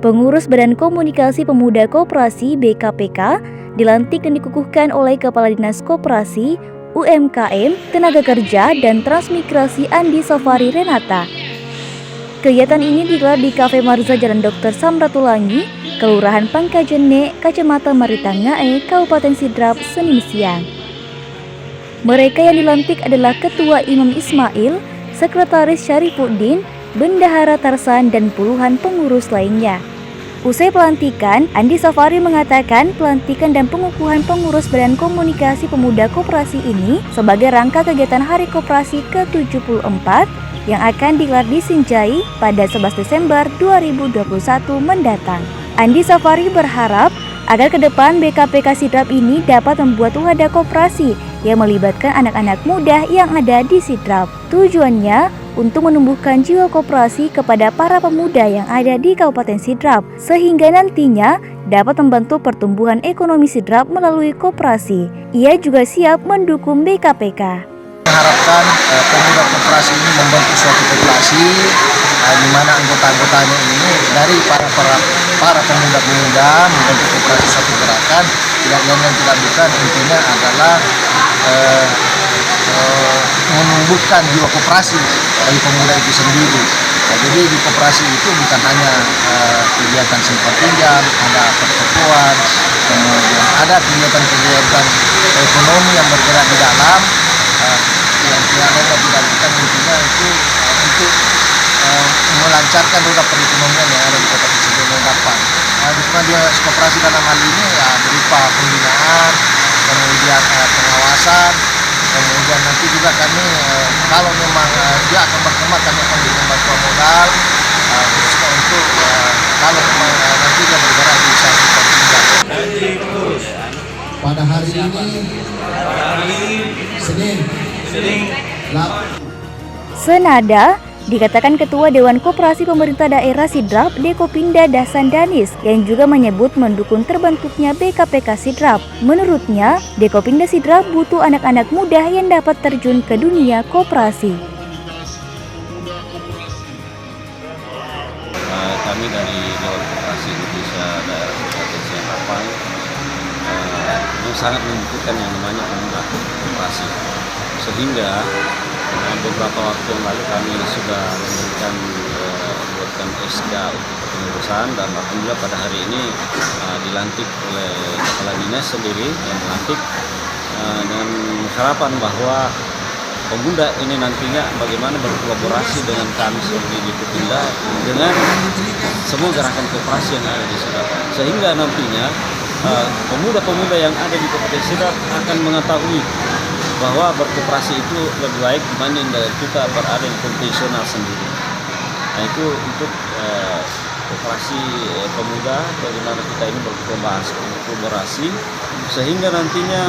Pengurus Badan Komunikasi Pemuda Koperasi (BKPK) dilantik dan dikukuhkan oleh Kepala Dinas Koperasi, UMKM, Tenaga Kerja, dan Transmigrasi Andi Safari Renata. Kegiatan ini digelar di Cafe Marza Jalan Dr. Samratulangi, Kelurahan Pangkajene, Kacamata Maritangae, Kabupaten Sidrap, Senin siang. Mereka yang dilantik adalah Ketua Imam Ismail, Sekretaris Syarifuddin, Bendahara Tarsan, dan puluhan pengurus lainnya. Usai pelantikan, Andi Safari mengatakan pelantikan dan pengukuhan pengurus Badan Komunikasi Pemuda Koperasi ini sebagai rangka kegiatan Hari Koperasi ke-74 yang akan digelar di Sinjai pada 11 Desember 2021 mendatang. Andi Safari berharap agar ke depan BKPK Sidrap ini dapat membuat wadah koperasi yang melibatkan anak-anak muda yang ada di Sidrap. Tujuannya untuk menumbuhkan jiwa koperasi kepada para pemuda yang ada di Kabupaten Sidrap, sehingga nantinya dapat membantu pertumbuhan ekonomi Sidrap melalui koperasi. Ia juga siap mendukung BKPK. Mengharapkan pemuda koperasi ini membentuk suatu koperasi di mana anggota-anggotanya ini dari para pemuda-pemuda membentuk koperasi suatu gerakan. Tidak lain dan tidak bukan, intinya adalah menumbuhkan jiwa koperasi dari pemuda itu sendiri. Jadi di koperasi itu bukan hanya kegiatan simpan pinjam, ada pertokoan, kemudian ada kegiatan-kegiatan ekonomi yang bergerak di dalam. Yang tidak lain dan tidak bukan, intinya itu untuk melancarkan roda perekonomian yang ada di kota tersebut mendapat. Dukungan dia koperasi dalam hal ini berupa pembinaan, kemudian pengawasan, kemudian nanti juga kami kalau memang dia akan berkembang, kami akan berikan bantuan modal khususnya untuk kalau memang nanti dia bergerak di usaha simpan pinjam. Pada hari ini Senin. Senada dikatakan Ketua Dewan Koperasi Pemerintah Daerah Sidrap, Dekopinda Dasan Danis, yang juga menyebut mendukung terbentuknya BKPK Sidrap. Menurutnya, Dekopinda Sidrap butuh anak-anak muda yang dapat terjun ke dunia koperasi. Kami dari Dewan Koperasi Indonesia Daerah Kabupaten Sidrap sangat membutuhkan yang namanya pemuda koperasi, sehingga beberapa waktu yang lalu kami sudah memberikan buatkan SK untuk kepengurusan, dan alhamdulillah pada hari ini dilantik oleh Kepala Dinas sendiri yang melantik dengan harapan bahwa pemuda ini nantinya bagaimana berkolaborasi dengan kami sebagai Dekopinda dengan semua gerakan koperasi yang ada di Sidrap, sehingga nantinya pemuda-pemuda yang ada di Kabupaten Sidrap akan mengetahui bahwa berkoperasi itu lebih baik dibanding kita berada di konvensional sendiri. Nah, itu untuk koperasi pemuda, bagaimana kita ini berkolaborasi sehingga nantinya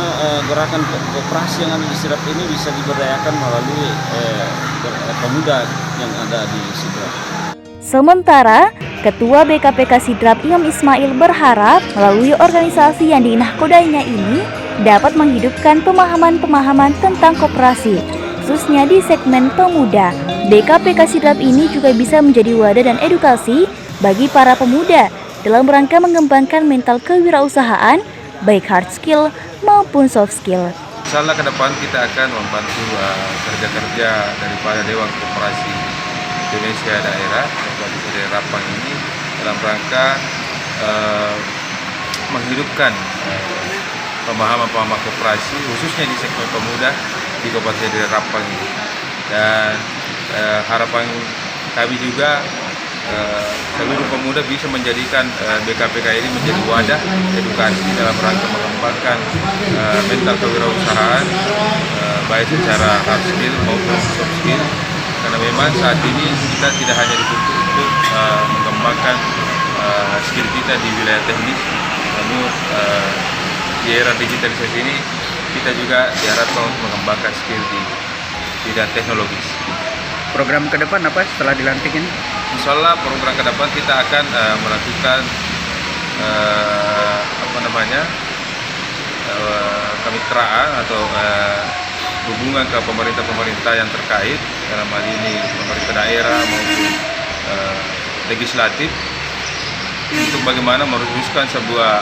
gerakan koperasi yang ada di Sidrap ini bisa diberdayakan melalui pemuda yang ada di Sidrap. Sementara, Ketua BKPK Sidrap Imam Ismail berharap melalui organisasi yang dinahkodainya ini dapat menghidupkan pemahaman-pemahaman tentang koperasi, khususnya di segmen pemuda. BKPK Sidrap ini juga bisa menjadi wadah dan edukasi bagi para pemuda dalam rangka mengembangkan mental kewirausahaan, baik hard skill maupun soft skill. Insyaallah ke depan kita akan membantu kerja-kerja daripada Dewan Koperasi Indonesia Daerah Kabupaten Rapang ini dalam rangka menghidupkan pemahaman-pemahaman koperasi khususnya di segmen pemuda di Kabupaten Rapang ini. Dan harapan kami juga seluruh pemuda bisa menjadikan BKPK ini menjadi wadah edukasi dalam rangka mengembangkan mental kewirausahaan baik secara hard skill maupun soft skill. Karena memang saat ini kita tidak hanya dituntut untuk mengembangkan skill kita di wilayah teknis, namun di era digitalisasi ini kita juga diharapkan untuk mengembangkan skill di bidang teknologis. Program ke depan apa setelah dilantik ini? Insyaallah program ke depan kita akan melakukan kemitraan atau hubungan ke pemerintah-pemerintah yang terkait, dalam hal ini pemerintah daerah maupun legislatif, untuk bagaimana merumuskan sebuah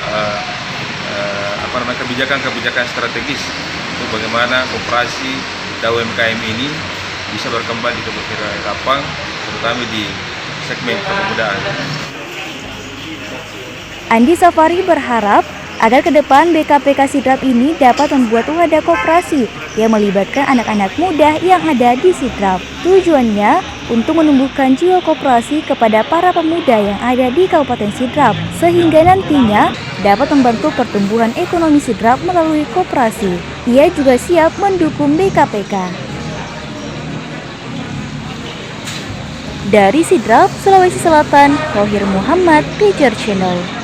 kebijakan strategis untuk bagaimana koperasi dan UMKM ini bisa berkembang di Kabupaten Rapang, terutama di segmen kepemudaan. Andi Safari berharap agar ke depan BKPK Sidrap ini dapat membuat wadah koperasi yang melibatkan anak-anak muda yang ada di Sidrap. Tujuannya untuk menumbuhkan jiwa koperasi kepada para pemuda yang ada di Kabupaten Sidrap, sehingga nantinya dapat membantu pertumbuhan ekonomi Sidrap melalui koperasi. Ia juga siap mendukung BKPK. Dari Sidrap, Sulawesi Selatan, Rohir Muhammad, Picture Channel.